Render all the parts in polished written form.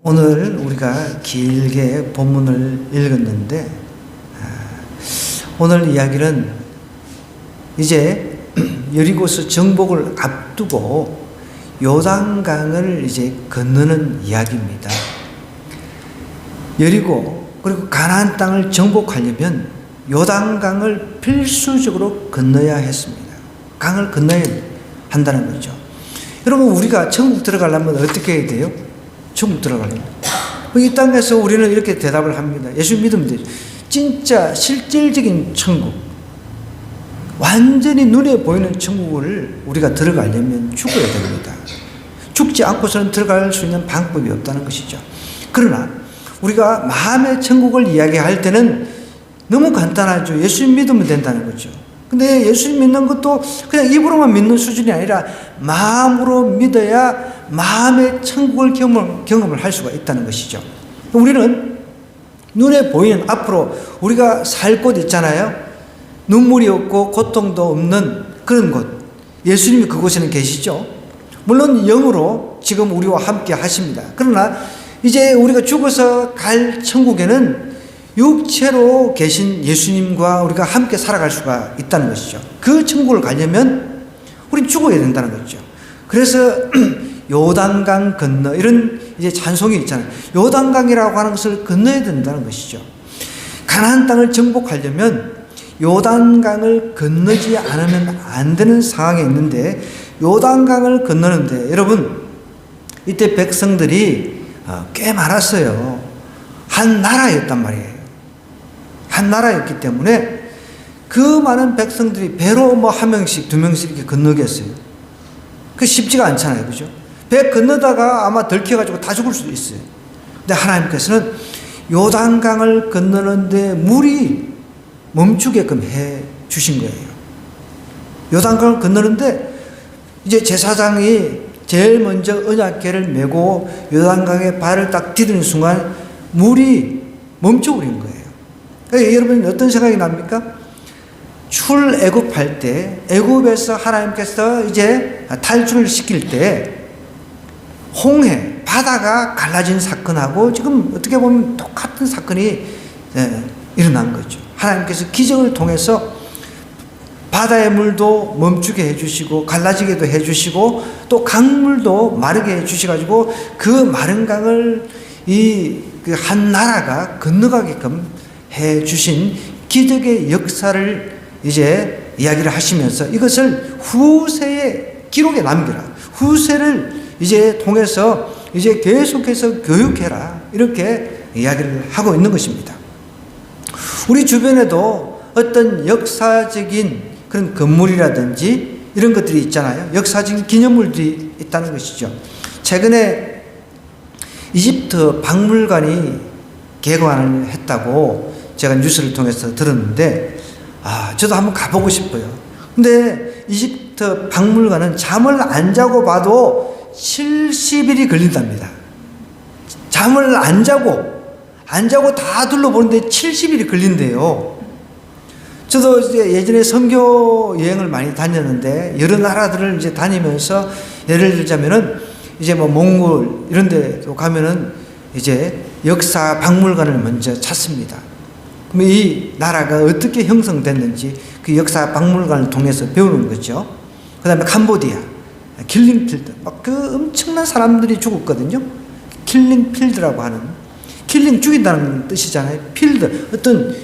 오늘 우리가 길게 본문을 읽었는데 오늘 이야기는 이제 여리고서 정복을 앞두고 요단강을 이제 건너는 이야기입니다. 여리고 그리고 가나안 땅을 정복하려면 요단강을 필수적으로 건너야 했습니다. 강을 건너야 한다는 거죠. 여러분, 우리가 천국 들어가려면 어떻게 해야 돼요? 천국 들어가려면 이 땅에서 우리는 이렇게 대답을 합니다. 예수 믿으면 되죠. 진짜 실질적인 천국, 완전히 눈에 보이는 천국을 우리가 들어가려면 죽어야 됩니다. 죽지 않고서는 들어갈 수 있는 방법이 없다는 것이죠. 그러나 우리가 마음의 천국을 이야기할 때는 너무 간단하죠. 예수 믿으면 된다는 거죠. 근데 예수 믿는 것도 그냥 입으로만 믿는 수준이 아니라 마음으로 믿어야 마음의 천국을 경험을 할 수가 있다는 것이죠. 우리는 눈에 보이는 앞으로 우리가 살 곳 있잖아요. 눈물이 없고 고통도 없는 그런 곳. 예수님이 그곳에는 계시죠. 물론 영으로 지금 우리와 함께 하십니다. 그러나 이제 우리가 죽어서 갈 천국에는 육체로 계신 예수님과 우리가 함께 살아갈 수가 있다는 것이죠. 그 천국을 가려면 우린 죽어야 된다는 거죠. 그래서 요단강 건너 이런 이제 찬송이 있잖아요. 요단강이라고 하는 것을 건너야 된다는 것이죠. 가나안 땅을 정복하려면 요단강을 건너지 않으면 안 되는 상황에 있는데 요단강을 건너는데 여러분 이때 백성들이 꽤 많았어요. 한 나라였단 말이에요. 한 나라였기 때문에 그 많은 백성들이 배로 한 명씩 두 명씩 이렇게 건너겠어요. 그 쉽지가 않잖아요. 그죠? 배 건너다가 아마 들켜가지고 다 죽을 수도 있어요. 근데 하나님께서는 요단강을 건너는데 물이 멈추게끔 해 주신 거예요. 요단강을 건너는데 이제 제사장이 제일 먼저 언약궤를 메고 요단강에 발을 딱 디디는 순간 물이 멈춰버린 거예요. 그러니까 여러분 어떤 생각이 납니까? 출애굽할 때 애굽에서 하나님께서 이제 탈출을 시킬 때 홍해 바다가 갈라진 사건하고 지금 어떻게 보면 똑같은 사건이 일어난 거죠. 하나님께서 기적을 통해서 바다의 물도 멈추게 해주시고 갈라지게도 해주시고 또 강물도 마르게 해주셔가지고 그 마른 강을 그 한 나라가 건너가게끔 해주신 기적의 역사를 이제 이야기를 하시면서 이것을 후세의 기록에 남겨라. 후세를 이제 통해서 이제 계속해서 교육해라. 이렇게 이야기를 하고 있는 것입니다. 우리 주변에도 어떤 역사적인 그런 건물이라든지 이런 것들이 있잖아요. 역사적인 기념물들이 있다는 것이죠. 최근에 이집트 박물관이 개관을 했다고 제가 뉴스를 통해서 들었는데 저도 한번 가보고 싶어요. 근데 이집트 박물관은 잠을 안 자고 봐도 70일이 걸린답니다. 잠을 안 자고 다 둘러보는데 70일이 걸린대요. 저도 이제 예전에 선교 여행을 많이 다녔는데 여러 나라들을 이제 다니면서 예를 들자면은 이제 몽골 이런 데 가면은 이제 역사 박물관을 먼저 찾습니다. 그럼 이 나라가 어떻게 형성됐는지 그 역사 박물관을 통해서 배우는 거죠. 그 다음에 캄보디아, 킬링필드. 그 엄청난 사람들이 죽었거든요. 킬링필드라고 하는. 킬링 죽인다는 뜻이잖아요. 필드. 어떤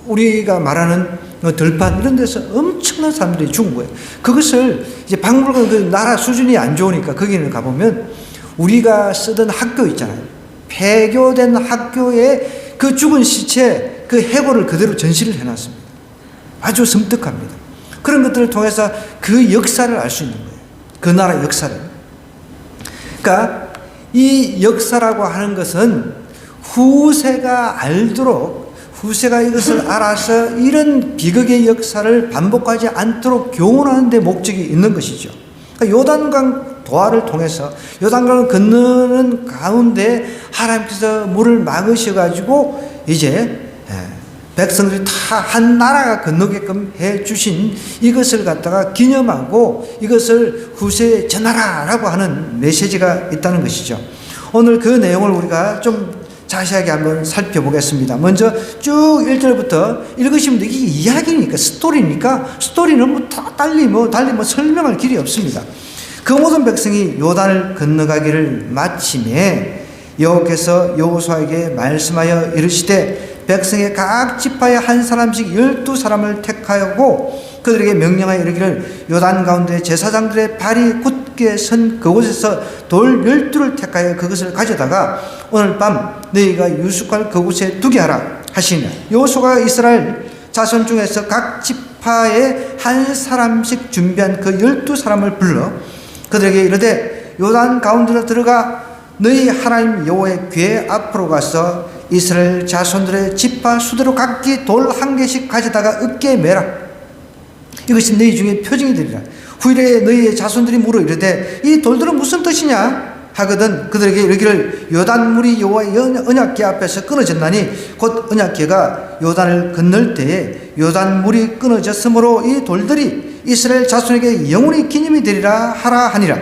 우리가 말하는 들판 이런 데서 엄청난 사람들이 죽은 거예요. 그것을 이제 박물관 그 나라 수준이 안 좋으니까 거기는 가보면 우리가 쓰던 학교 있잖아요. 폐교된 학교에 그 죽은 시체 그 해골을 그대로 전시를 해놨습니다. 아주 섬뜩합니다. 그런 것들을 통해서 그 역사를 알 수 있는 거예요. 그 나라 역사를. 그러니까 이 역사라고 하는 것은 후세가 알도록 후세가 이것을 알아서 이런 비극의 역사를 반복하지 않도록 교훈하는 데 목적이 있는 것이죠. 그러니까 요단강 도하를 통해서 요단강을 건너는 가운데 하나님께서 물을 막으셔가지고 이제 백성들이 다 한 나라가 건너게끔 해주신 이것을 갖다가 기념하고 이것을 후세에 전하라라고 하는 메시지가 있다는 것이죠. 오늘 그 내용을 우리가 좀 자세하게 한번 살펴보겠습니다. 먼저 쭉 1절부터 읽으시면 이게 이야기니까, 스토리는 뭐 달리 설명할 길이 없습니다. 그 모든 백성이 요단을 건너가기를 마침에 여호와께서 여호수아에게 말씀하여 이르시되 백성의 각 지파에 한 사람씩 12사람을 택하고 그들에게 명령하여 이르기를 요단 가운데 제사장들의 발이 굳게 선 그곳에서 돌 12를 택하여 그것을 가져다가 오늘 밤 너희가 유숙할 그곳에 두게 하라 하시니라. 여호수아가 이스라엘 자손 중에서 각 지파에 한 사람씩 준비한 그 12사람을 불러 그들에게 이르되 요단 가운데로 들어가 너희 하나님 여호와의 궤 앞으로 가서 이스라엘 자손들의 지파 수대로 각기 돌 한 개씩 가져다가 어깨에 매라. 이것이 너희 중에 표징이 되리라. 후일에 너희의 자손들이 물어 이르되 이 돌들은 무슨 뜻이냐 하거든 그들에게 이르기를 요단물이 여호와의 언약궤 앞에서 끊어졌나니 곧 언약궤가 요단을 건널 때에 요단물이 끊어졌으므로 이 돌들이 이스라엘 자손에게 영원히 기념이 되리라 하라 하니라.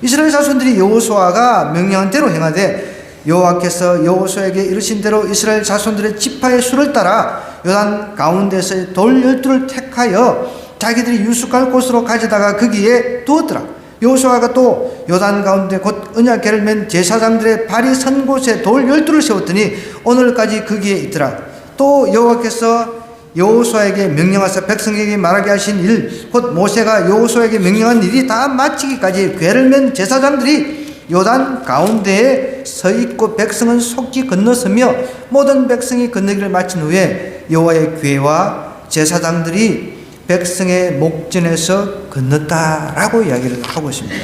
이스라엘 자손들이 여호수아가 명령한 대로 행하되 여호와께서 여호수아에게 이르신 대로 이스라엘 자손들의 지파의 수를 따라 요단 가운데서 돌 12를 택하여 자기들이 유숙할 곳으로 가져다가 거기에 두었더라. 여호수아가 또 요단 가운데 곧 언약궤를 맨 제사장들의 발이 선 곳에 돌 12를 세웠더니 오늘까지 거기에 있더라. 또 여호와께서 여호수아에게 명령하사 백성에게 말하게 하신 일 곧 모세가 여호수아에게 명령한 일이 다 마치기까지 궤를 맨 제사장들이 요단 가운데에 서 있고 백성은 속히 건너서며 모든 백성이 건너기를 마친 후에 여호와의 궤와 제사장들이 백성의 목전에서 건넜다라고 이야기를 하고 있습니다.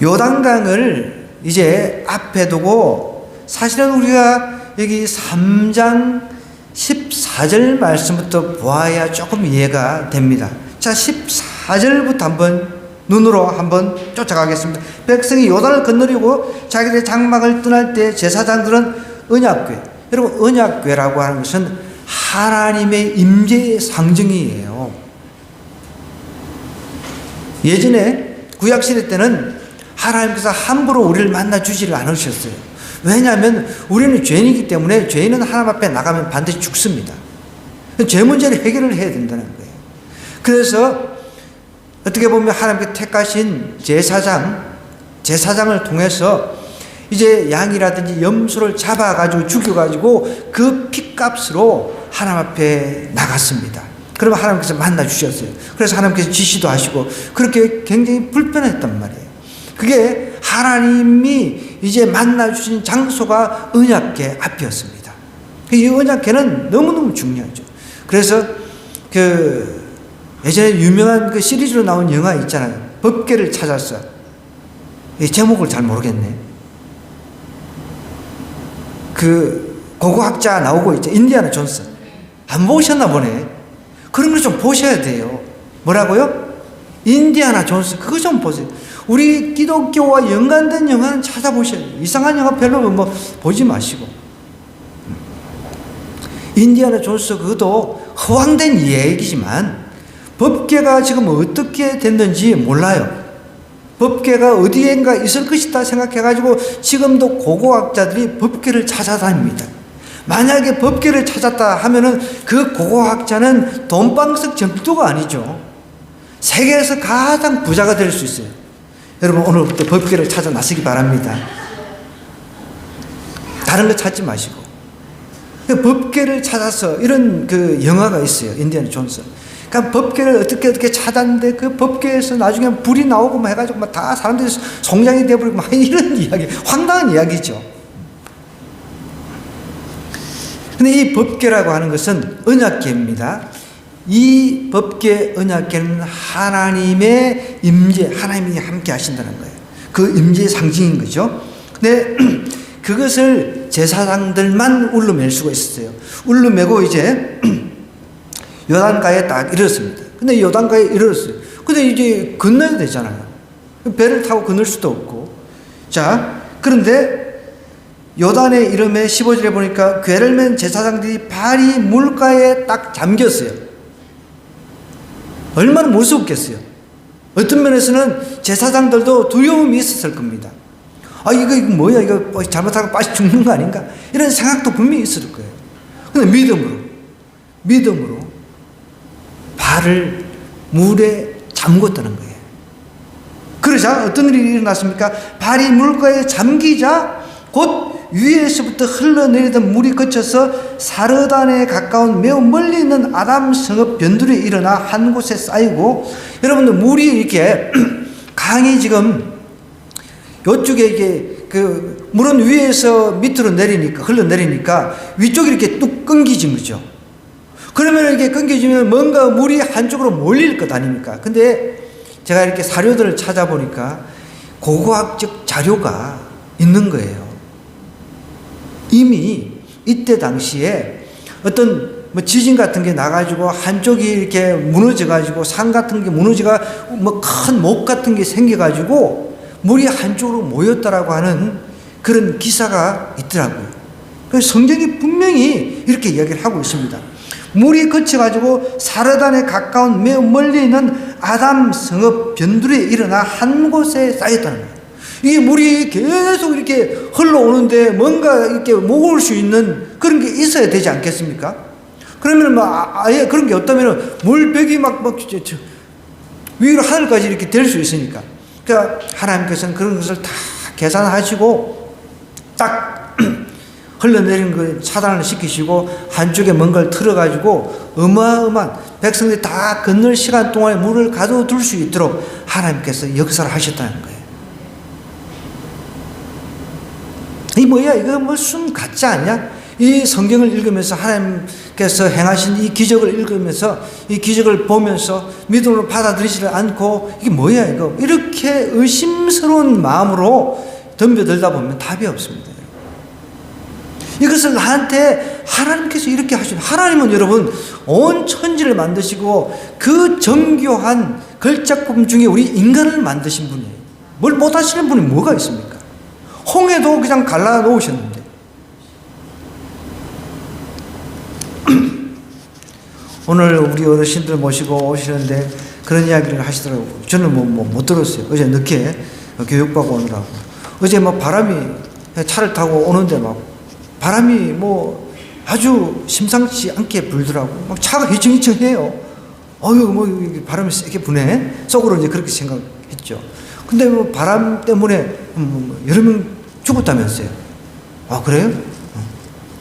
요단강을 이제 앞에 두고 사실은 우리가 여기 3장 14절 말씀부터 보아야 조금 이해가 됩니다. 자, 14절부터 한번 눈으로 한번 쫓아가겠습니다. 백성이 요단을 건너려고 자기들의 장막을 떠날 때 제사장들은 언약궤, 여러분 언약궤라고 하는 것은 하나님의 임재의 상징이에요. 예전에 구약시대 때는 하나님께서 함부로 우리를 만나 주지를 않으셨어요. 왜냐하면 우리는 죄인이기 때문에 죄인은 하나님 앞에 나가면 반드시 죽습니다. 죄 문제를 해결을 해야 된다는 거예요. 그래서 어떻게 보면 하나님께 택하신 제사장을 통해서 이제 양이라든지 염소를 잡아가지고 죽여가지고 그 핏값으로 하나님 앞에 나갔습니다. 그러면 하나님께서 만나 주셨어요. 그래서 하나님께서 지시도 하시고 그렇게 굉장히 불편했단 말이에요. 그게 하나님이 이제 만나 주신 장소가 언약궤 앞이었습니다. 이 언약궤는 너무너무 중요하죠. 그래서 그 예전에 유명한 그 시리즈로 나온 영화 있잖아요. 법궤를 찾았어. 이 제목을 잘 모르겠네. 그 고고학자 나오고 있죠. 인디아나 존스. 안 보셨나 보네. 그런 걸 좀 보셔야 돼요. 뭐라고요? 인디아나 존스. 그거 좀 보세요. 우리 기독교와 연관된 영화는 찾아보셔야 돼요. 이상한 영화 별로 뭐 보지 마시고. 인디아나 존스 그것도 허황된 얘기지만 법궤가 지금 어떻게 됐는지 몰라요. 법궤가 어디엔가 있을 것이다 생각해가지고 지금도 고고학자들이 법궤를 찾아다닙니다. 만약에 법궤를 찾았다 하면은 그 고고학자는 돈방석 정도가 아니죠. 세계에서 가장 부자가 될 수 있어요. 여러분 오늘부터 법궤를 찾아 나서기 바랍니다. 다른 거 찾지 마시고. 법궤를 찾아서 이런 그 영화가 있어요. 인디아나 존스. 그러니까 법궤를 어떻게 찾았는데 그 법궤에서 나중에 불이 나오고 막 해가지고 막 다 사람들이 송장이 되어버리고 막 이런 이야기, 황당한 이야기죠. 근데 이 법궤라고 하는 것은 언약궤입니다. 이 법궤 언약궤는 하나님의 임재, 하나님이 함께 하신다는 거예요. 그 임재의 상징인 거죠. 근데 그것을 제사장들만 울러맬 수가 있었어요. 울러매고 이제 요단가에 딱 이르렀습니다. 근데 요단가에 이르렀어요. 근데 이제 건너야 되잖아요. 배를 타고 건널 수도 없고. 자, 그런데 요단에 이름에 15절에 보니까 궤를 맨 제사장들이 발이 물가에 딱 잠겼어요. 얼마나 무섭겠어요. 어떤 면에서는 제사장들도 두려움이 있었을 겁니다. 이거 뭐야, 이거 잘못하고 빠져 죽는 거 아닌가? 이런 생각도 분명히 있을 거예요. 근데 믿음으로 발을 물에 잠궜다는 거예요. 그러자 어떤 일이 일어났습니까? 발이 물가에 잠기자 곧 위에서부터 흘러내리던 물이 거쳐서 사르단에 가까운 매우 멀리 있는 아담 성읍 변두리에 일어나 한 곳에 쌓이고, 여러분들 물이 이렇게 강이 지금 요쪽에 이게 그 물은 위에서 밑으로 내리니까 흘러내리니까 위쪽이 이렇게 뚝 끊기진 거죠. 그러면 이렇게 끊겨지면 뭔가 물이 한쪽으로 몰릴 것 아닙니까? 근데 제가 이렇게 사료들을 찾아보니까 고고학적 자료가 있는 거예요. 이미 이때 당시에 어떤 뭐 지진 같은 게 나가지고 한쪽이 이렇게 무너져가지고 산 같은 게 무너져가 뭐 큰 목 같은 게 생겨가지고 물이 한쪽으로 모였다라고 하는 그런 기사가 있더라고요. 그래서 성경이 분명히 이렇게 이야기를 하고 있습니다. 물이 거쳐가지고 사르단에 가까운 매우 멀리 있는 아담 성읍 변두리에 일어나 한 곳에 쌓였다는 거예요. 이 물이 계속 이렇게 흘러오는데 뭔가 이렇게 모을 수 있는 그런 게 있어야 되지 않겠습니까? 그러면 뭐 아예 그런 게 없다면 물벽이 막 위로 하늘까지 이렇게 될 수 있으니까. 그러니까 하나님께서는 그런 것을 다 계산하시고 딱 흘러내리는 걸 차단을 시키시고 한쪽에 뭔가를 틀어가지고 어마어마한 백성들이 다 건널 시간 동안에 물을 가둬둘 수 있도록 하나님께서 역사를 하셨다는 거예요. 이 뭐야, 이거 뭐 순 가짜 아니야? 이 성경을 읽으면서 하나님께서 행하신 이 기적을 읽으면서 이 기적을 보면서 믿음으로 받아들이지 않고 이게 뭐야 이거, 이렇게 의심스러운 마음으로 덤벼들다 보면 답이 없습니다. 이것을 나한테 하나님께서 이렇게 하시는, 하나님은 여러분 온 천지를 만드시고 그 정교한 걸작품 중에 우리 인간을 만드신 분이에요. 뭘 못하시는 분이 뭐가 있습니까? 홍해도 그냥 갈라 놓으셨는데. 오늘 우리 어르신들 모시고 오시는데 그런 이야기를 하시더라고요. 저는 못 들었어요. 어제 늦게 교육받고 오느라고. 어제 막 바람이, 차를 타고 오는데 막 바람이 뭐 아주 심상치 않게 불더라고. 막 차가 휘청휘청해요. 뭐 바람이 세게 부네. 속으로 이제 그렇게 생각했죠. 근데 뭐 바람 때문에 여러 명 죽었다면서요. 그래요?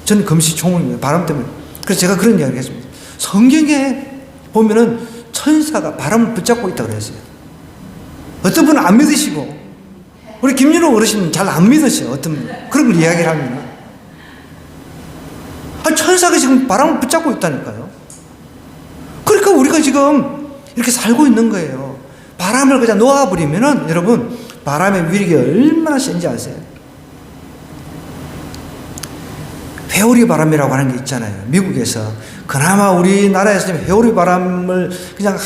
저는 금시초문입니다. 바람 때문에. 그래서 제가 그런 이야기를 했습니다. 성경에 보면은 천사가 바람을 붙잡고 있다고 그랬어요. 어떤 분은 안 믿으시고, 우리 김윤호 어르신은 잘 안 믿으셔요. 어떤 분. 그런 걸 이야기를 하면. 천사가 지금 바람을 붙잡고 있다니까요. 그러니까 우리가 지금 이렇게 살고 있는 거예요. 바람을 그냥 놓아버리면은, 여러분, 바람의 위력이 얼마나 센지 아세요? 회오리 바람이라고 하는 게 있잖아요. 미국에서. 그나마 우리나라에서 회오리 바람을 그냥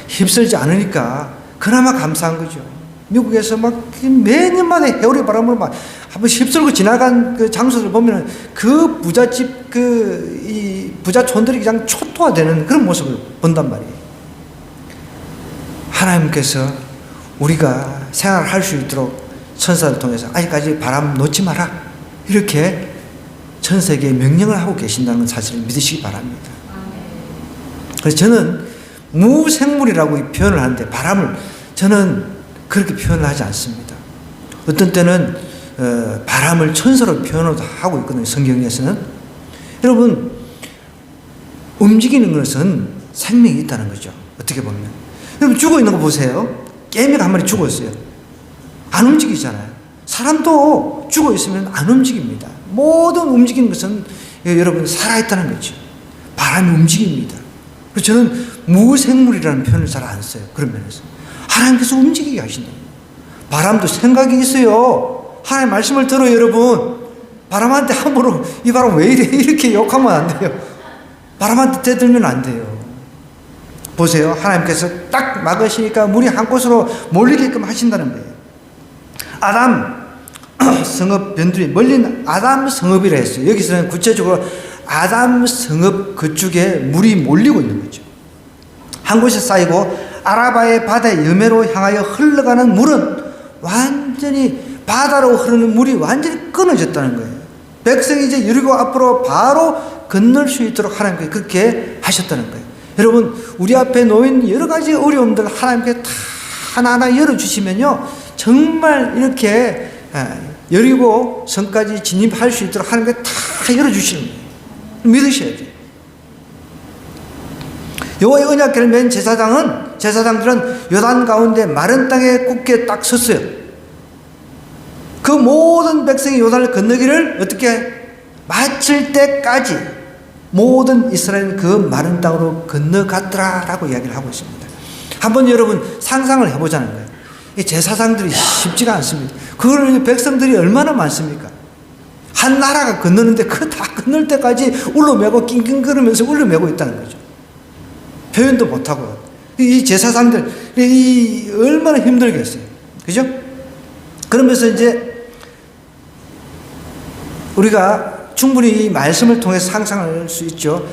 휩쓸지 않으니까 그나마 감사한 거죠. 미국에서 막 매년마다 회오리 바람으로 막 한번 휩쓸고 지나간 그 장소들 보면은 그 부잣집 이 부자촌들이 그냥 초토화되는 그런 모습을 본단 말이에요. 하나님께서 우리가 생활할 수 있도록 천사를 통해서 아직까지 바람 놓지 마라, 이렇게 천사에게 명령을 하고 계신다는 사실을 믿으시기 바랍니다. 그래서 저는 무생물이라고 표현을 하는데 바람을 저는 그렇게 표현을 하지 않습니다. 어떤 때는 바람을 천사로 표현을 하고 있거든요. 성경에서는. 여러분, 움직이는 것은 생명이 있다는 거죠. 어떻게 보면. 여러분, 죽어 있는 거 보세요. 깨미가 한 마리 죽어 있어요. 안 움직이잖아요. 사람도 죽어 있으면 안 움직입니다. 모든 움직이는 것은 여러분 살아있다는 거죠. 바람이 움직입니다. 그래서 저는 무생물이라는 표현을 잘 안 써요. 그런 면에서. 하나님께서 움직이게 하신다. 바람도 생각이 있어요. 하나님 말씀을 들어요, 여러분. 바람한테 함부로 이 바람 왜 이래? 이렇게 욕하면 안 돼요. 바람한테 대들면 안 돼요. 보세요. 하나님께서 딱 막으시니까 물이 한 곳으로 몰리게끔 하신다는 거예요. 아담 성읍 변두리, 멀린 아담 성읍이라 했어요. 여기서는 구체적으로 아담 성읍 그쪽에 물이 몰리고 있는 거죠. 한 곳에 쌓이고 아라바의 바다의 여매로 향하여 흘러가는 물은 완전히 바다로 흐르는 물이 완전히 끊어졌다는 거예요. 백성이 이제 여리고 앞으로 바로 건널 수 있도록 하나님께서 그렇게 하셨다는 거예요. 여러분, 우리 앞에 놓인 여러 가지 어려움들 하나님께 다 하나하나 열어주시면요, 정말 이렇게 여리고 성까지 진입할 수 있도록 하나님께 다 열어주시는 거예요. 믿으셔야 돼요. 여호와의 언약궤를 맨 제사장들은 요단 가운데 마른 땅에 굳게 딱 섰어요. 그 모든 백성이 요단을 건너기를 어떻게 마칠 때까지 모든 이스라엘은 그 마른 땅으로 건너갔더라라고 이야기를 하고 있습니다. 한번 여러분 상상을 해보자는 거예요. 이 제사장들이 쉽지가 않습니다. 그걸 백성들이 얼마나 많습니까? 한 나라가 건너는데 그 다 건널 때까지 울러매고 낑낑거리면서 울러매고 있다는 거죠. 표현도 못하고. 이 제사장들, 얼마나 힘들겠어요. 그죠? 그러면서 이제 우리가 충분히 이 말씀을 통해서 상상할 수 있죠.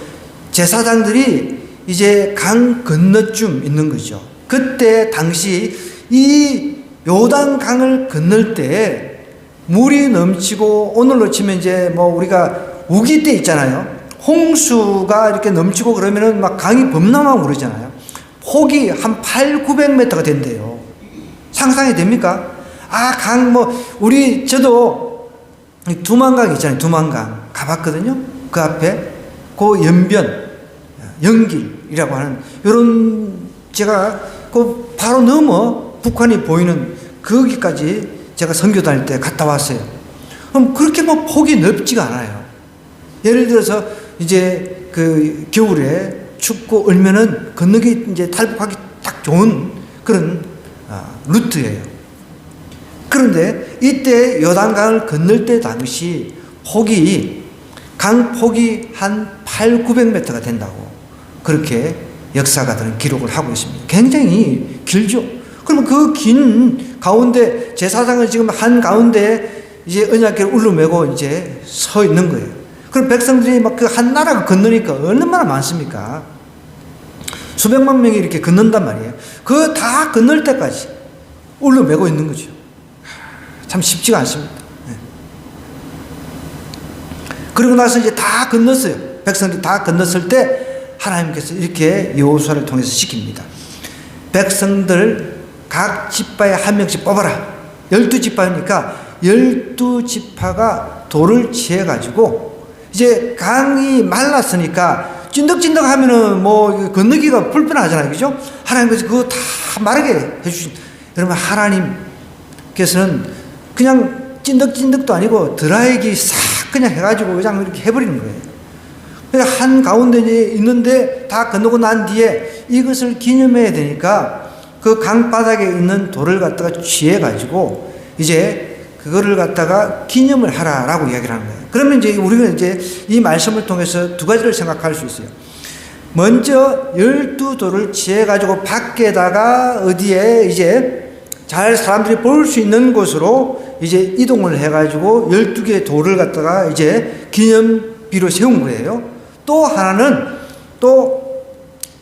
제사장들이 이제 강 건너쯤 있는 거죠. 그때 당시 이 요단강을 건널 때 물이 넘치고, 오늘로 치면 이제 뭐 우리가 우기 때 있잖아요. 홍수가 이렇게 넘치고 그러면은 막 강이 범람하고 그러잖아요. 폭이 한 800-900m가 된대요. 상상이 됩니까? 강 저도 두만강 있잖아요. 두만강 가봤거든요. 그 앞에 그 연길이라고 하는 요런, 제가 그 바로 넘어 북한이 보이는 거기까지 제가 선교 다닐 때 갔다 왔어요. 그럼 그렇게 폭이 넓지가 않아요. 예를 들어서 이제 그 겨울에 춥고 얼면은 건너기 이제 탈북하기 딱 좋은 그런 루트예요. 그런데 이때 요단강을 건널 때 당시 강폭이 한 800-900m가 된다고 그렇게 역사가들은 기록을 하고 있습니다. 굉장히 길죠. 그러면 그 긴 가운데 제사장은 지금 한 가운데 이제 언약궤를 울러매고 이제 서 있는 거예요. 그럼 백성들이 막 그 한 나라가 건너니까 얼마나 많습니까? 수백만 명이 이렇게 건넌단 말이에요. 그거 다 건널 때까지 울러매고 있는 거죠. 참 쉽지가 않습니다. 네. 그리고 나서 이제 다 건넜어요. 백성들이 다 건넜을 때 하나님께서 이렇게 여호수아를 통해서 시킵니다. 백성들 각 지파에 한 명씩 뽑아라. 12지파니까 12지파가 돌을 취해가지고 이제 강이 말랐으니까 찐득찐득 하면은 건너기가 불편하잖아요. 그죠? 하나님께서 그거 다 마르게 해주신. 여러분, 하나님께서는 그냥 찐득찐득도 아니고 드라이기 싹 그냥 해가지고 그냥 이렇게 해버리는 거예요. 그래서 한 가운데 있는데 다 건너고 난 뒤에 이것을 기념해야 되니까 그 강바닥에 있는 돌을 갖다가 취해가지고 이제 그거를 갖다가 기념을 하라라고 이야기를 하는 거예요. 그러면 이제 우리가 이제 이 말씀을 통해서 두 가지를 생각할 수 있어요. 먼저 12돌을 취해가지고 밖에다가 어디에 이제 잘 사람들이 볼 수 있는 곳으로 이제 이동을 해가지고 12개의 돌을 갖다가 이제 기념비로 세운 거예요. 또 하나는 또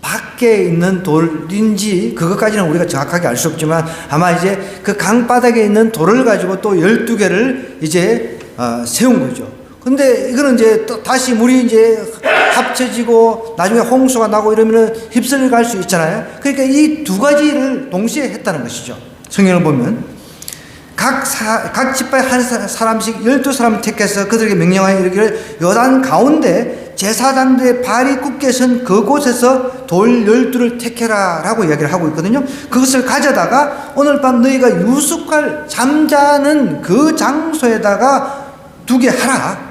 밖에 있는 돌인지 그것까지는 우리가 정확하게 알 수 없지만 아마 이제 그 강바닥에 있는 돌을 가지고 또 12개를 이제 세운 거죠. 근데 이거는 이제 또 다시 물이 이제 합쳐지고 나중에 홍수가 나고 이러면은 휩쓸려 갈 수 있잖아요. 그러니까 이 두 가지를 동시에 했다는 것이죠. 성경을 보면 각 지파에 한 사람씩 12사람을 택해서 그들에게 명령하여 이르기를 요단 가운데 제사장들의 발이 굳게 선 그곳에서 돌 12를 택해라 라고 이야기를 하고 있거든요. 그것을 가져다가 오늘 밤 너희가 유숙할 잠자는 그 장소에다가 두게 하라.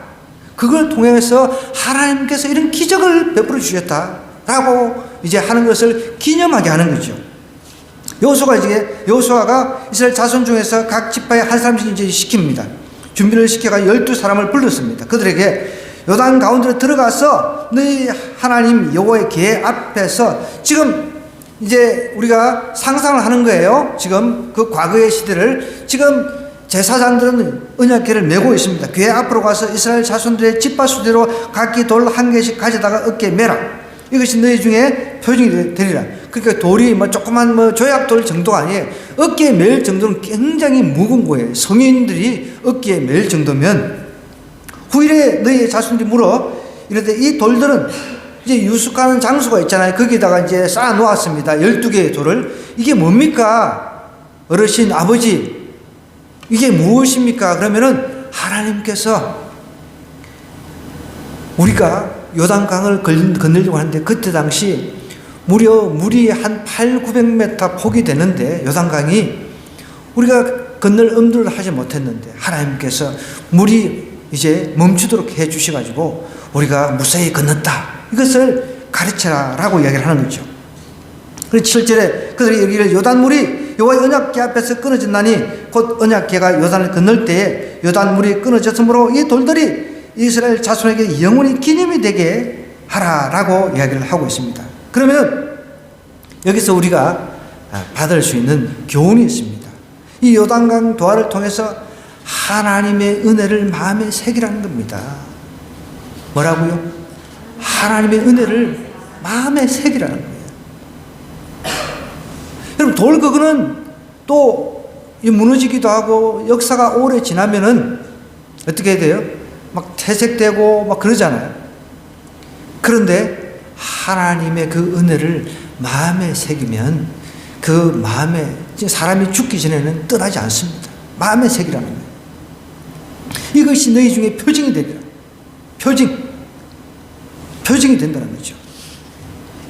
그걸 통해서 하나님께서 이런 기적을 베풀어 주셨다라고 이제 하는 것을 기념하게 하는 거죠. 여호수아가 이스라엘 자손 중에서 각 지파에 한 사람씩 이제 시킵니다. 준비를 시켜가 12사람을 불렀습니다. 그들에게 요단 가운데로 들어가서 너희 하나님 여호와의 궤 앞에서, 지금 이제 우리가 상상을 하는 거예요. 지금 그 과거의 시대를 지금 제사장들은 언약궤를 메고 있습니다. 궤 앞으로 가서 이스라엘 자손들의 지파 수대로 각기 돌 한 개씩 가져다가 어깨에 매라. 이것이 너희 중에 표징이 되리라. 그러니까 돌이 뭐 조그만 조약돌 정도가 아니에요. 어깨에 매일 정도는 굉장히 무거운 거예요. 성인들이 어깨에 매일 정도면 후일에 너희 자손들이 물어. 이런데 이 돌들은 이제 유숙하는 장소가 있잖아요. 거기다가 이제 쌓아 놓았습니다. 12개의 돌을. 이게 뭡니까? 어르신, 아버지, 이게 무엇입니까? 그러면은 하나님께서 우리가 요단강을 건너려고 하는데 그때 당시 무려 물이 한 800-900m 폭이 되는데 요단강이 우리가 건널 엄두를 하지 못했는데 하나님께서 물이 이제 멈추도록 해 주셔가지고 우리가 무사히 건넜다. 이것을 가르쳐라라고 이야기를 하는 거죠. 그래서 7절에 그들이 여기를 요단물이 여호와의 언약궤 앞에서 끊어졌나니 곧 언약궤가 요단을 건널 때에 요단물이 끊어졌으므로 이 돌들이 이스라엘 자손에게 영원히 기념이 되게 하라라고 이야기를 하고 있습니다. 그러면 여기서 우리가 받을 수 있는 교훈이 있습니다. 이 요단강 도하를 통해서 하나님의 은혜를 마음에 새기라는 겁니다. 뭐라고요? 하나님의 은혜를 마음에 새기라는 거예요. 여러분, 돌 그거는 또 무너지기도 하고 역사가 오래 지나면은 어떻게 해야 돼요? 막 퇴색되고 막 그러잖아요. 그런데 하나님의 그 은혜를 마음에 새기면 그 마음에 사람이 죽기 전에는 떠나지 않습니다. 마음에 새기라는 거예요. 이것이 너희 중에 표징이 되리라. 표징이 된다는 거죠.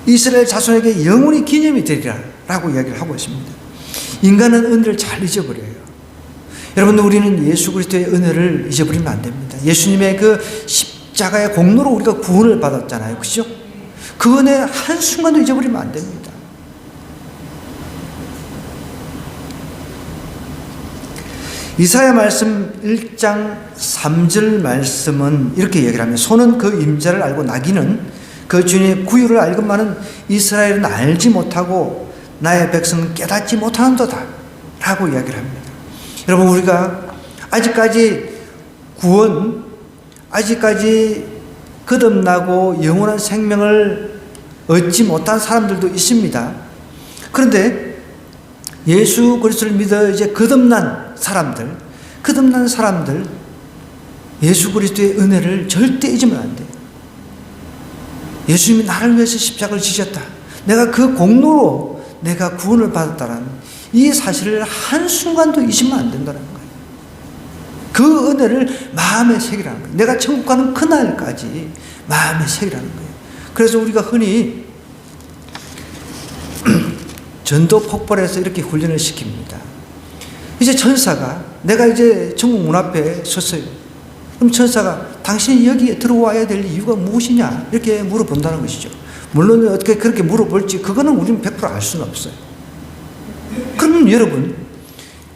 이스라엘 자손에게 영원히 기념이 되리라 라고 이야기를 하고 있습니다. 인간은 은혜를 잘 잊어버려요. 여러분, 우리는 예수 그리스도의 은혜를 잊어버리면 안 됩니다. 예수님의 그 십자가의 공로로 우리가 구원을 받았잖아요. 그죠? 그 은혜 한순간도 잊어버리면 안 됩니다. 이사야 말씀 1장 3절 말씀은 이렇게 얘기를 합니다. 소는 그 임자를 알고 나귀는 그 주인의 구유를 알건만은 이스라엘은 알지 못하고 나의 백성은 깨닫지 못하는도다 라고 이야기를 합니다. 여러분, 우리가 아직까지 구원, 아직까지 거듭나고 영원한 생명을 얻지 못한 사람들도 있습니다. 그런데 예수 그리스도를 믿어 이제 거듭난 사람들, 예수 그리스도의 은혜를 절대 잊으면 안 돼요. 예수님이 나를 위해서 십자가를 지셨다. 내가 그 공로로 내가 구원을 받았다는 이 사실을 한순간도 잊으면 안 된다는 거예요. 그 은혜를 마음에 새기라는 거예요. 내가 천국 가는 그날까지 마음에 새기라는 거예요. 그래서 우리가 흔히 전도 폭발해서 이렇게 훈련을 시킵니다. 이제 천사가 내가 이제 천국 문 앞에 섰어요. 그럼 천사가 당신이 여기에 들어와야 될 이유가 무엇이냐 이렇게 물어본다는 것이죠. 물론 어떻게 그렇게 물어볼지 그거는 우리는 100% 알 수는 없어요. 그럼 여러분,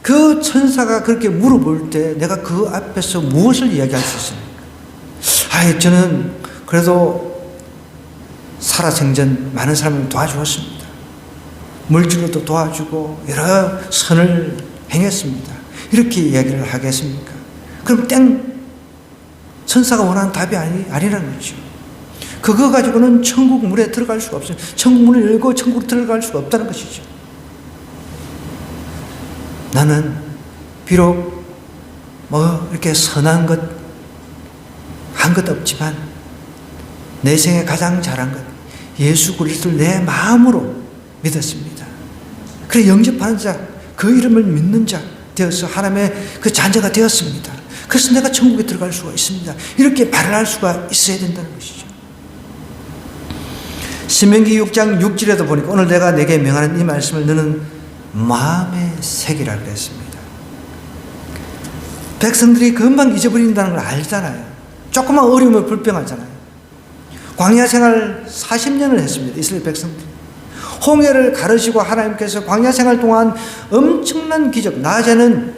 그 천사가 그렇게 물어볼 때 내가 그 앞에서 무엇을 이야기할 수 있습니까? 저는 그래도 살아생전 많은 사람을 도와주었습니다. 물질로도 도와주고 여러 선을 행했습니다. 이렇게 이야기를 하겠습니까? 그럼 천사가 원하는 답이 아니라는 거죠. 그거 가지고는 천국 문에 들어갈 수가 없어요. 천국 문을 열고 천국으로 들어갈 수가 없다는 것이죠. 나는 비록 이렇게 선한 것 한 것 없지만 내 생에 가장 잘한 것 예수 그리스도를 내 마음으로 믿었습니다. 그래 영접하는 자, 그 이름을 믿는 자 되어서 하나님의 그 자녀가 되었습니다. 그래서 내가 천국에 들어갈 수가 있습니다. 이렇게 말을 할 수가 있어야 된다는 것이죠. 신명기 6장 6절에도 보니까 오늘 내가 내게 명하는 이 말씀을 너는 마음에 새기라 그랬습니다. 백성들이 금방 잊어버린다는 걸 알잖아요. 조그만 어려움을 불평하잖아요. 광야 생활 40년을 했습니다. 이스라엘 백성들이. 홍해를 가르시고 하나님께서 광야 생활 동안 엄청난 기적, 낮에는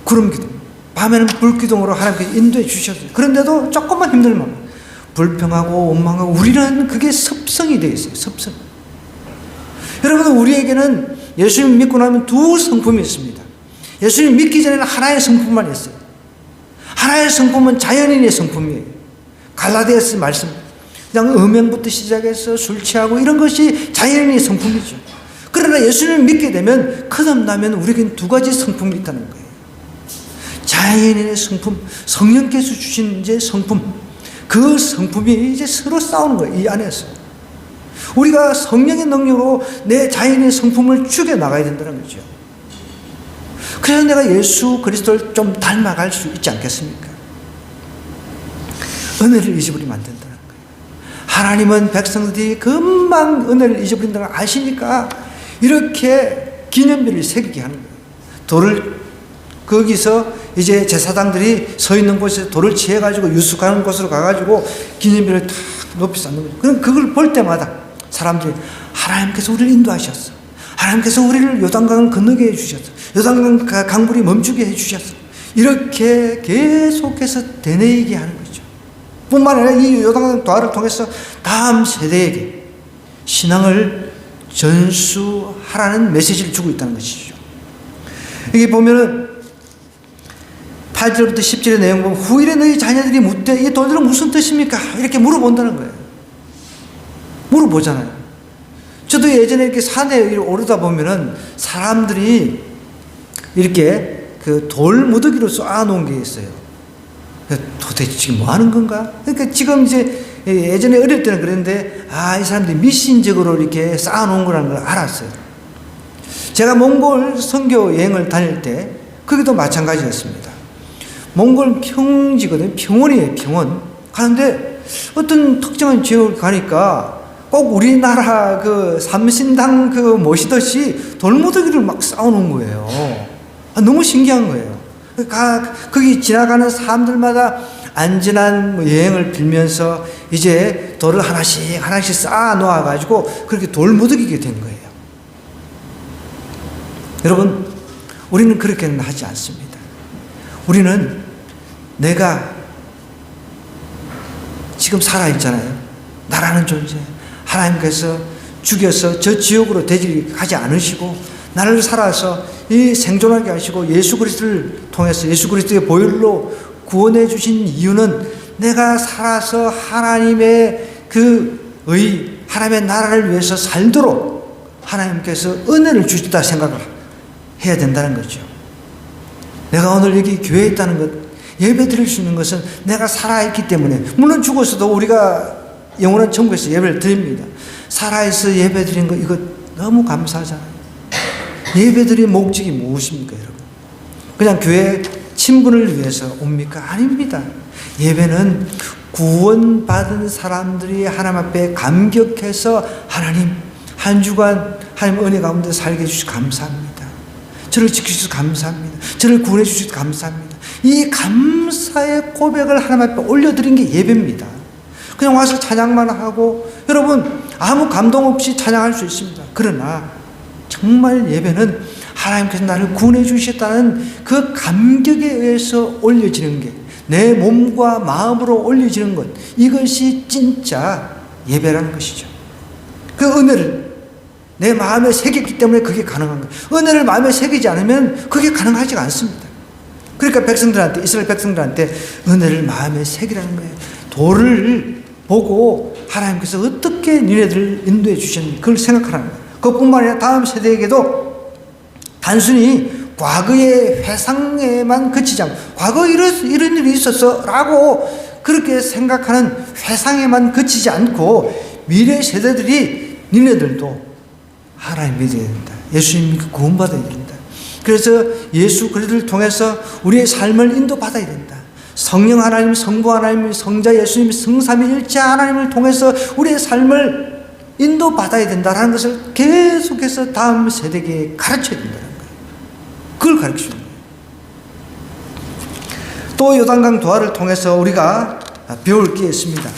구름 기둥, 밤에는 불 기둥으로 하나님께서 인도해 주셨어요. 그런데도 조금만 힘들면 불평하고 원망하고 우리는 그게 습성이 되어 있어요. 습성. 여러분, 우리에게는 예수님 믿고 나면 두 성품이 있습니다. 예수님 믿기 전에는 하나의 성품만 있어요. 하나의 성품은 자연인의 성품이에요. 갈라디아서 말씀. 그냥 음행부터 시작해서 술 취하고 이런 것이 자연의 성품이죠. 그러나 예수님을 믿게 되면 거듭나면 우리에겐 두 가지 성품이 있다는 거예요. 자연인의 성품, 성령께서 주신 이제 성품, 그 성품이 이제 서로 싸우는 거예요. 이 안에서 우리가 성령의 능력으로 내 자연의 성품을 죽여나가야 된다는 거죠. 그래서 내가 예수 그리스도를 좀 닮아갈 수 있지 않겠습니까? 은혜를 잊어버리면 안 된다는 거예요. 하나님은 백성들이 금방 은혜를 잊어버린다는 걸 아시니까 이렇게 기념비를 새기게 하는 거예요. 돌을 거기서 이제 제사장들이 서 있는 곳에서 돌을 취해가지고 유숙하는 곳으로 가가지고 기념비를 탁 높이 쌓는 거죠. 그럼 그걸 볼 때마다 사람들이 하나님께서 우리를 인도하셨어. 하나님께서 우리를 요단강을 건너게 해주셨어. 요단강 강물이 멈추게 해주셨어. 이렇게 계속해서 되뇌이게 하는 거죠. 뿐만 아니라 이 요단강 도화를 통해서 다음 세대에게 신앙을 전수하라는 메시지를 주고 있다는 것이죠. 여기 보면은 8절부터 10절의 내용 보면 후일에 너희 자녀들이 묻되 이 돌들은 무슨 뜻입니까? 이렇게 물어본다는 거예요. 물어보잖아요. 저도 예전에 이렇게 산에 오르다 보면은 사람들이 이렇게 그 돌 무더기로 쌓아놓은 게 있어요. 도대체 지금 뭐 하는 건가? 그러니까 지금 이제 예전에 어릴 때는 그랬는데 이 사람들이 미신적으로 이렇게 쌓아놓은 거라는 걸 알았어요. 제가 몽골 선교 여행을 다닐 때 거기도 마찬가지였습니다. 몽골 평지거든요. 평원이에요, 평원. 가는데 어떤 특정한 지역을 가니까 꼭 우리나라 그 삼신당 그 모시듯이 돌무더기를 막 쌓아놓은 거예요. 너무 신기한 거예요. 거기 지나가는 사람들마다 안전한 여행을 빌면서 이제 돌을 하나씩 하나씩 쌓아 놓아가지고 그렇게 돌무더기게 된 거예요. 여러분, 우리는 그렇게는 하지 않습니다. 우리는 내가 지금 살아있잖아요. 나라는 존재. 하나님께서 죽여서 저 지옥으로 되지가지 않으시고 나를 살아서 이 생존하게 하시고 예수 그리스도를 통해서 예수 그리스도의 보혈로 구원해 주신 이유는 내가 살아서 하나님의 하나님의 나라를 위해서 살도록 하나님께서 은혜를 주셨다 생각을 해야 된다는 거죠. 내가 오늘 여기 교회에 있다는 것, 예배 드릴 수 있는 것은 내가 살아있기 때문에, 물론 죽어서도 우리가 영원한 천국에서 예배를 드립니다. 살아있어 예배 드리는 거 이거 너무 감사하잖아요. 예배 드릴 목적이 무엇입니까, 여러분? 그냥 교회 친분을 위해서 옵니까? 아닙니다. 예배는 구원받은 사람들이 하나님 앞에 감격해서 하나님 한 주간 하나님 은혜 가운데 살게 해주셔서 감사합니다. 저를 지켜주셔서 감사합니다. 저를 구원해 주셔서 감사합니다. 이 감사의 고백을 하나님 앞에 올려드린 게 예배입니다. 그냥 와서 찬양만 하고 여러분 아무 감동 없이 찬양할 수 있습니다. 그러나 정말 예배는 하나님께서 나를 구원해 주셨다는 그 감격에 의해서 올려지는 게, 내 몸과 마음으로 올려지는 것, 이것이 진짜 예배라는 것이죠. 그 은혜를 내 마음에 새겼기 때문에 그게 가능한 거예요. 은혜를 마음에 새기지 않으면 그게 가능하지가 않습니다. 그러니까 백성들한테, 이스라엘 백성들한테 은혜를 마음에 새기라는 거예요. 돌을 보고 하나님께서 어떻게 니네들을 인도해 주셨는지 그걸 생각하라는 거예요. 그것뿐만 아니라 다음 세대에게도 단순히 과거의 회상에만 그치지 않고 과거 이런 일이 있었어 라고 그렇게 생각하는 회상에만 그치지 않고 미래 세대들이 니네들도 하나님 믿어야 된다. 예수님 믿고 구원받아야 된다. 그래서 예수 그리스도를 통해서 우리의 삶을 인도받아야 된다. 성령 하나님, 성부 하나님, 성자 예수님, 성삼위일체 하나님을 통해서 우리의 삶을 인도받아야 된다는 것을 계속해서 다음 세대에게 가르쳐야 된다는 거예요. 그걸 가르치는 거예요. 또 요단강 도화를 통해서 우리가 배울 게 있습니다.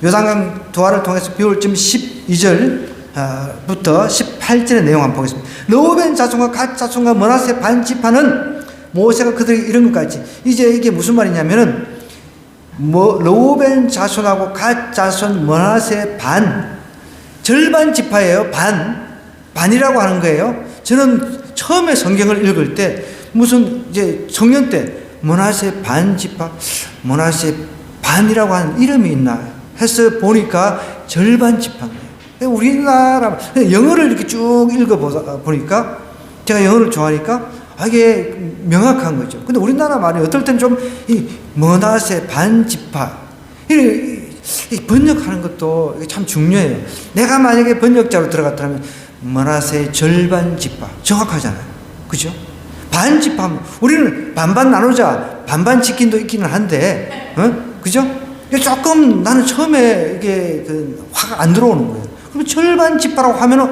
요단강 도화를 통해서 배울 점 12절부터 18절의 내용 한번 보겠습니다. 르우벤 자손과 갓 자손과 므낫세 반 지파는 모세가 그들에게 이런 것까지, 이제 이게 무슨 말이냐면은 르우벤 자손하고 갓 자손 므낫세 반, 절반 지파예요. 반이라고 하는 거예요. 저는 처음에 성경을 읽을 때 무슨 이제 청년 때 므낫세 반 지파, 므낫세 반이라고 하는 이름이 있나 해서 보니까 절반 지파인 거예요. 우리나라 영어를 이렇게 쭉 읽어보니까 제가 영어를 좋아하니까 이게 명확한 거죠. 근데 우리나라 말이 어떨 땐 좀 이 머나세 반지파 이 번역하는 것도 참 중요해요. 내가 만약에 번역자로 들어갔다면 머나세 절반 지파 정확하잖아요. 그죠? 반지파 우리는 반반 나누자 반반 치킨도 있기는 한데 그죠? 조금 나는 처음에 이게 화가 안 들어오는 거예요. 그럼 절반 지파라고 하면은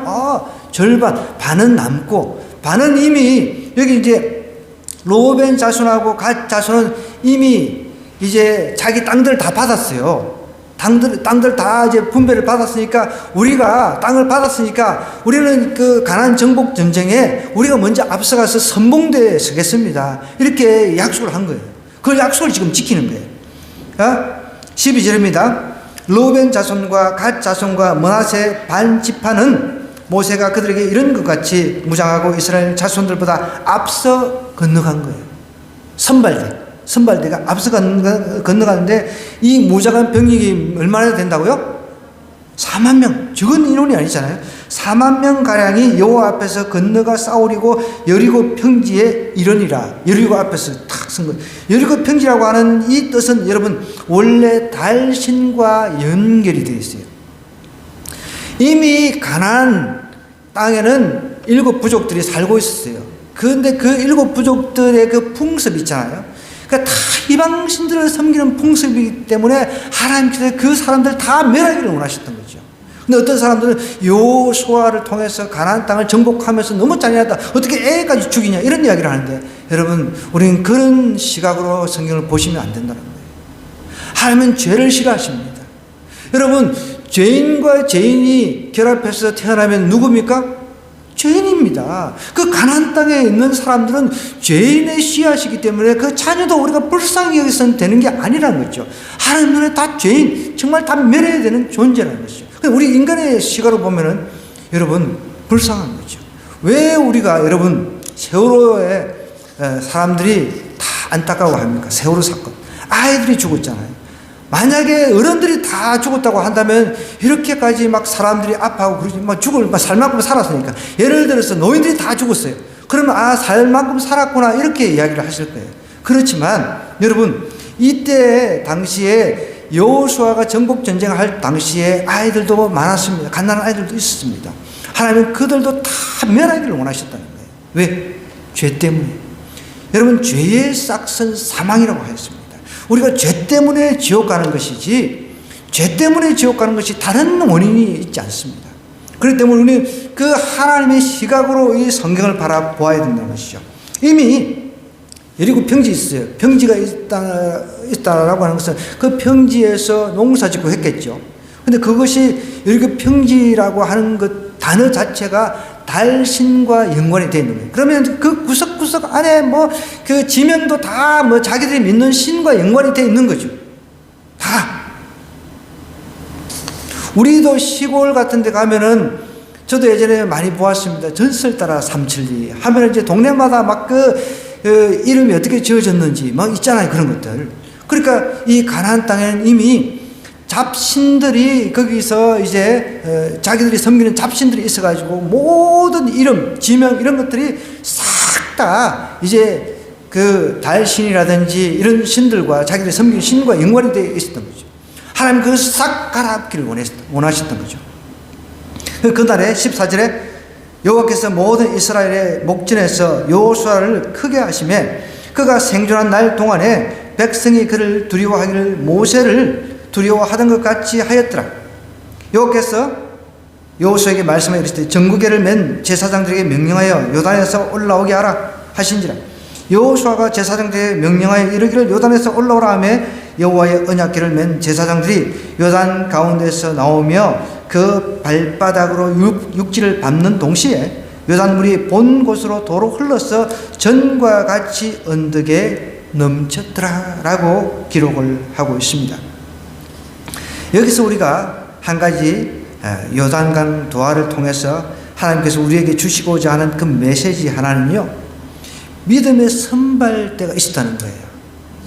절반 반은 남고 반은 이미 여기 이제 로벤 자손하고 갓 자손은 이미 이제 자기 땅들을 다 받았어요. 땅들 다 이제 분배를 받았으니까 우리가 땅을 받았으니까 우리는 그 가나안 정복 전쟁에 우리가 먼저 앞서가서 선봉대에 서겠습니다. 이렇게 약속을 한 거예요. 그 약속을 지금 지키는 거예요. 12절입니다. 로벤 자손과 갓 자손과 므낫세 반 지파는 모세가 그들에게 이런 것 같이 무장하고 이스라엘 자손들보다 앞서 건너간 거예요. 선발대가 앞서 건너가는데 이 무장한 병력이 얼마나 된다고요? 4만 명. 적은 인원이 아니잖아요. 4만 명 가량이 여호와 앞에서 건너가 싸우리고 여리고 평지에 이르니라. 여리고 앞에서 탁 선 거예요. 여리고 평지라고 하는 이 뜻은 여러분 원래 달신과 연결이 되어 있어요. 이미 가나안 땅에는 7 부족들이 살고 있었어요. 그런데 그 7 부족들의 그 풍습 있잖아요. 그러니까 다 이방신들을 섬기는 풍습이기 때문에 하나님께서 그 사람들 다 멸하기를 원하셨던 거죠. 근데 어떤 사람들은 여호수아를 통해서 가나안 땅을 정복하면서 너무 잔인하다. 어떻게 애까지 죽이냐 이런 이야기를 하는데 여러분 우리는 그런 시각으로 성경을 보시면 안 된다는 거예요. 하나님은 죄를 싫어하십니다. 여러분 죄인과 죄인이 결합해서 태어나면 누굽니까? 죄인입니다. 그 가나안 땅에 있는 사람들은 죄인의 씨앗이기 때문에 그 자녀도 우리가 불쌍히 여기서는 되는 게 아니라는 거죠. 하나님 눈에 다 죄인, 정말 다 멸해야 되는 존재라는 것이죠. 우리 인간의 시각으로 보면은 여러분 불쌍한 거죠. 왜 우리가 여러분 세월호에 사람들이 다 안타까워합니까? 세월호 사건. 아이들이 죽었잖아요. 만약에 어른들이 다 죽었다고 한다면 이렇게까지 막 사람들이 아파하고 그러지 막 살 만큼 살았으니까. 예를 들어서 노인들이 다 죽었어요. 그러면 살 만큼 살았구나 이렇게 이야기를 하실 거예요. 그렇지만 여러분 이때 당시에 여호수아가 정복 전쟁을 할 당시에 아이들도 많았습니다. 갓난한 아이들도 있었습니다. 하나님은 그들도 다 멸하기를 원하셨다는 거예요. 왜? 죄 때문에. 여러분 죄의 싹은 사망이라고 하였습니다. 우리가 죄 때문에 지옥 가는 것이지 죄 때문에 지옥 가는 것이 다른 원인이 있지 않습니다. 그렇기 때문에 우리는 그 하나님의 시각으로 이 성경을 바라보아야 된다는 것이죠. 이미 여리고 평지 있어요. 평지가 있다라고 하는 것은 그 평지에서 농사 짓고 했겠죠. 근데 그것이 여리고 평지라고 하는 그 단어 자체가 달신과 연관이 되어 있는 거예요. 그러면 그 구석구석 안에 그 지명도 다 자기들이 믿는 신과 연관이 되어 있는 거죠. 다. 우리도 시골 같은 데 가면은 저도 예전에 많이 보았습니다. 전설 따라 372 하면 이제 동네마다 이름이 어떻게 지어졌는지 있잖아요. 그런 것들. 그러니까 이 가나안 땅에는 이미 잡신들이 거기서 이제 자기들이 섬기는 잡신들이 있어가지고 모든 이름, 지명 이런 것들이 싹 다 이제 그 달신이라든지 이런 신들과 자기들이 섬기는 신과 연관이 되어 있었던 거죠. 하나님 그것을 싹 갈아엎기를 원하셨던 거죠. 그날에 14절에 여호와께서 모든 이스라엘의 목전에서 여호수아를 크게 하시매 그가 생존한 날 동안에 백성이 그를 두려워하기를 모세를 두려워하던 것 같이 하였더라. 여호와께서 여호수아에게 말씀하여 이르시되 전구궤를 맨 제사장들에게 명령하여 요단에서 올라오게 하라 하신지라. 여호수아가 제사장들에게 명령하여 이르기를 요단에서 올라오라 하며 여호와의 언약궤를 맨 제사장들이 요단 가운데서 나오며 그 발바닥으로 육지를 밟는 동시에 요단물이 본 곳으로 도로 흘러서 전과 같이 언덕에 넘쳤더라 라고 기록을 하고 있습니다. 여기서 우리가 한 가지 요단강 도하를 통해서 하나님께서 우리에게 주시고자 하는 그 메시지 하나는요, 믿음의 선발대가 있었다는 거예요.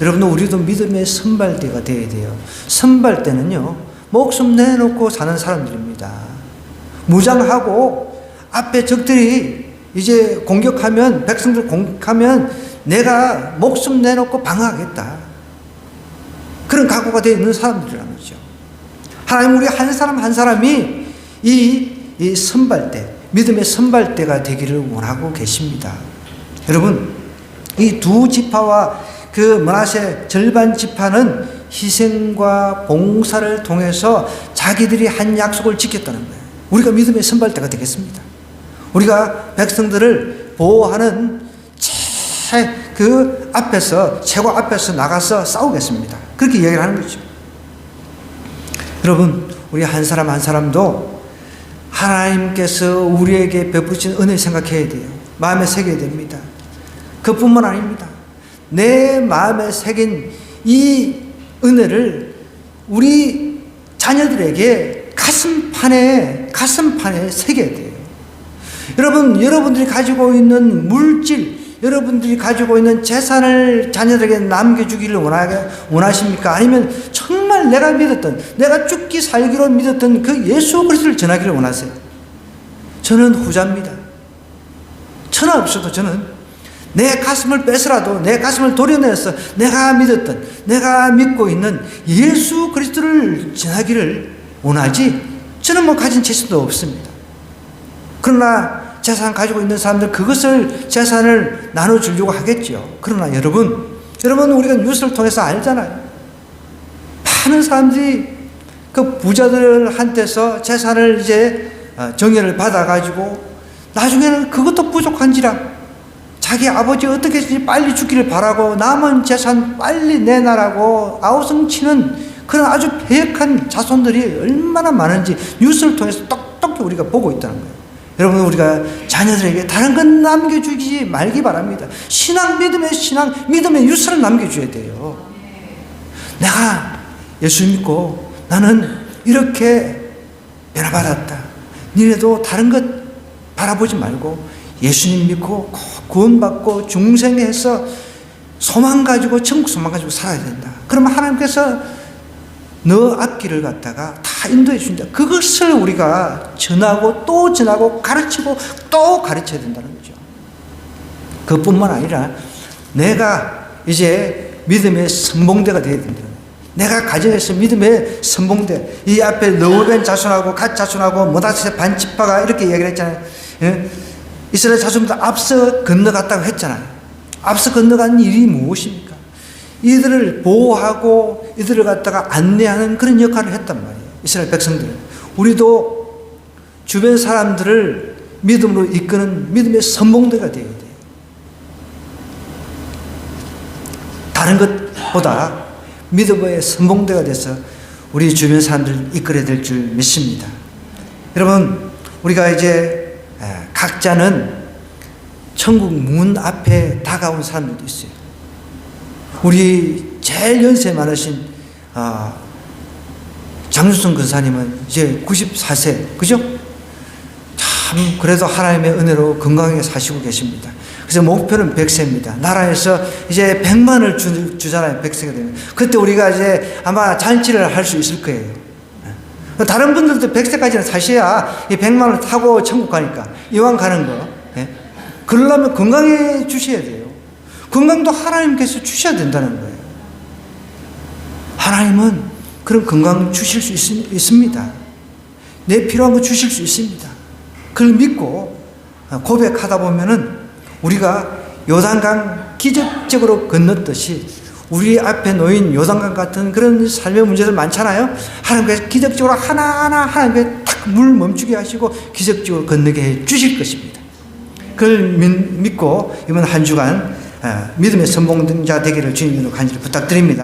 여러분도 우리도 믿음의 선발대가 되어야 돼요. 선발대는요 목숨 내놓고 사는 사람들입니다. 무장하고 앞에 적들이 이제 공격하면, 백성들 공격하면 내가 목숨 내놓고 방어하겠다. 그런 각오가 되어 있는 사람들이라는 거죠. 하나님 우리 한 사람 한 사람이 이 선발대, 믿음의 선발대가 되기를 원하고 계십니다. 여러분, 이 두 지파와 그 므낫세 절반 지파는 희생과 봉사를 통해서 자기들이 한 약속을 지켰다는 거예요. 우리가 믿음의 선발대가 되겠습니다. 우리가 백성들을 보호하는 그 앞에서, 최고 앞에서 나가서 싸우겠습니다. 그렇게 이야기를 하는 거죠. 여러분, 우리 한 사람 한 사람도 하나님께서 우리에게 베푸신 은혜 생각해야 돼요. 마음에 새겨야 됩니다. 그뿐만 아닙니다. 내 마음에 새긴 이 은혜를 우리 자녀들에게 가슴판에 새겨야 돼요. 여러분, 여러분들이 가지고 있는 물질, 여러분들이 가지고 있는 재산을 자녀들에게 남겨주기를 원하십니까? 아니면 정말 내가 믿었던, 내가 죽기 살기로 믿었던 그 예수 그리스도를 전하기를 원하세요? 저는 후자입니다. 천하 없어도 저는 내 가슴을 빼서라도, 내 가슴을 도려내서 내가 믿었던, 내가 믿고 있는 예수 그리스도를 전하기를 원하지, 저는 뭐 가진 재산도 없습니다. 그러나 재산 가지고 있는 사람들, 그것을 재산을 나눠주려고 하겠죠. 그러나 여러분 우리가 뉴스를 통해서 알잖아요. 많은 사람들이 그 부자들한테서 재산을 이제 정의를 받아가지고 나중에는 그것도 부족한지라 자기 아버지 어떻게 해서든지 빨리 죽기를 바라고 남은 재산 빨리 내놔라고 아우성치는 그런 아주 패역한 자손들이 얼마나 많은지 뉴스를 통해서 똑똑히 우리가 보고 있다는 거예요. 여러분, 우리가 자녀들에게 다른 건 남겨주지 말기 바랍니다. 신앙, 믿음의 유산을 남겨줘야 돼요. 내가 예수 믿고 나는 이렇게 변화받았다. 니네도 다른 것 바라보지 말고 예수님 믿고 구원받고 중생해서 소망 가지고, 천국 소망 가지고 살아야 된다. 그러면 하나님께서 너 앞길을 갖다가 다 인도해 준다. 그것을 우리가 전하고 또 전하고 가르치고 또 가르쳐야 된다는 거죠. 그뿐만 아니라 내가 이제 믿음의 선봉대가 되어야 된다는 거예요. 내가 가정에서 믿음의 선봉대, 이 앞에 르우벤 자손하고 갓 자손하고 므낫세 반지파가 이렇게 이야기를 했잖아요. 예? 이스라엘 자손보다 앞서 건너갔다고 했잖아요. 앞서 건너간 일이 무엇입니까? 이들을 보호하고 이들을 갖다가 안내하는 그런 역할을 했단 말이에요. 이스라엘 백성들. 우리도 주변 사람들을 믿음으로 이끄는 믿음의 선봉대가 되어야 돼요. 다른 것보다 믿음의 선봉대가 돼서 우리 주변 사람들을 이끌어야 될 줄 믿습니다. 여러분, 우리가 이제 각자는 천국 문 앞에 다가온 사람들도 있어요. 우리 제일 연세 많으신 장유성 근사님은 이제 94세, 그죠? 참 그래도 하나님의 은혜로 건강하게 사시고 계십니다. 그래서 목표는 100세입니다. 나라에서 이제 100만을 주잖아요. 100세가 되면. 그때 우리가 이제 아마 잔치를 할 수 있을 거예요. 다른 분들도 100세까지는 사셔야 이 100만을 타고 천국 가니까, 이왕 가는 거. 예? 그러려면 건강해 주셔야 돼요. 건강도 하나님께서 주셔야 된다는 거예요. 하나님은 그런 건강 주실 수 있습니다. 내 필요한 거 주실 수 있습니다. 그걸 믿고 고백하다 보면은 우리가 요단강 기적적으로 건넜듯이 우리 앞에 놓인 요단강 같은 그런 삶의 문제들 많잖아요. 하나님께서 기적적으로 하나하나 하나님께서 탁 물 멈추게 하시고 기적적으로 건너게 해 주실 것입니다. 그걸 믿고 이번 한 주간 믿음의 선봉자 되기를 주님으로 간절히 부탁드립니다.